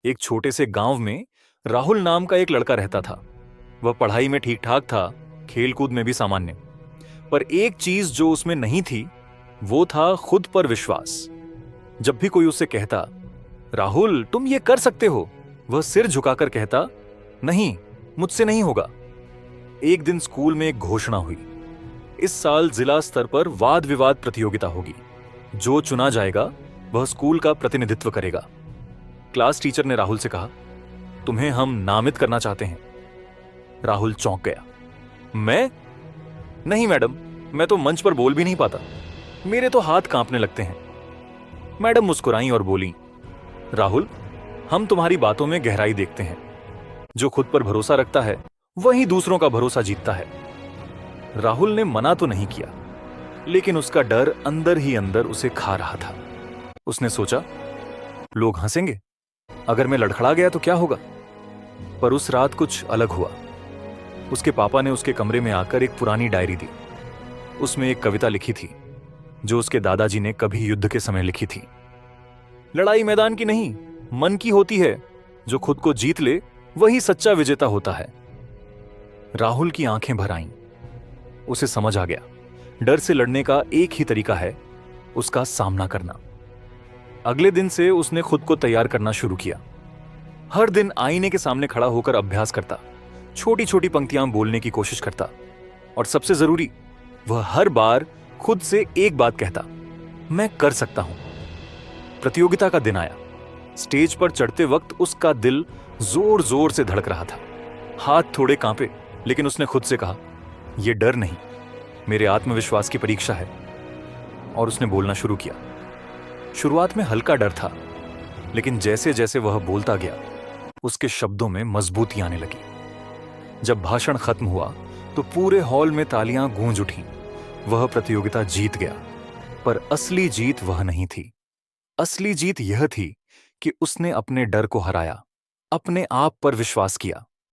एक छोटे से गांव में राहुल नाम का एक लड़का रहता था। वह पढ़ाई में ठीक ठाक था, खेलकूद में भी सामान्य। पर एक चीज जो उसमें नहीं थी वो था खुद पर विश्वास। जब भी कोई उससे कहता, राहुल तुम ये कर सकते हो, वह सिर झुकाकर कहता, नहीं, मुझसे नहीं होगा। एक दिन स्कूल में एक घोषणा हुई, इस साल जिला स्तर पर वाद विवाद प्रतियोगिता होगी। जो चुना जाएगा वह स्कूल का प्रतिनिधित्व करेगा। क्लास टीचर ने राहुल से कहा, तुम्हें हम नामित करना चाहते हैं। राहुल चौंक गया। मैं? नहीं मैडम, मैं तो मंच पर बोल भी नहीं पाता, मेरे तो हाथ कांपने लगते हैं। मैडम मुस्कुराई और बोली, राहुल, हम तुम्हारी बातों में गहराई देखते हैं। जो खुद पर भरोसा रखता है वही दूसरों का भरोसा जीतता है। राहुल ने मना तो नहीं किया, लेकिन उसका डर अंदर ही अंदर उसे खा रहा था। उसने सोचा, लोग हंसेंगे, अगर मैं लड़खड़ा गया तो क्या होगा। पर उस रात कुछ अलग हुआ। उसके पापा ने उसके कमरे में आकर एक पुरानी डायरी दी। उसमें एक कविता लिखी थी जो उसके दादाजी ने कभी युद्ध के समय लिखी थी। लड़ाई मैदान की नहीं, मन की होती है। जो खुद को जीत ले वही सच्चा विजेता होता है। राहुल की आंखें भर आईं। उसे समझ आ गया, डर से लड़ने का एक ही तरीका है, उसका सामना करना। अगले दिन से उसने खुद को तैयार करना शुरू किया। हर दिन आईने के सामने खड़ा होकर अभ्यास करता, छोटी छोटी पंक्तियां बोलने की कोशिश करता, और सबसे जरूरी, वह हर बार खुद से एक बात कहता, मैं कर सकता हूं। प्रतियोगिता का दिन आया। स्टेज पर चढ़ते वक्त उसका दिल जोर जोर से धड़क रहा था। हाथ थोड़े कांपे, लेकिन उसने खुद से कहा, यह डर नहीं, मेरे आत्मविश्वास की परीक्षा है। और उसने बोलना शुरू किया। शुरुआत में हल्का डर था, लेकिन जैसे जैसे वह बोलता गया उसके शब्दों में मजबूती आने लगी। जब भाषण खत्म हुआ तो पूरे हॉल में तालियां गूंज उठीं। वह प्रतियोगिता जीत गया। पर असली जीत वह नहीं थी। असली जीत यह थी कि उसने अपने डर को हराया, अपने आप पर विश्वास किया।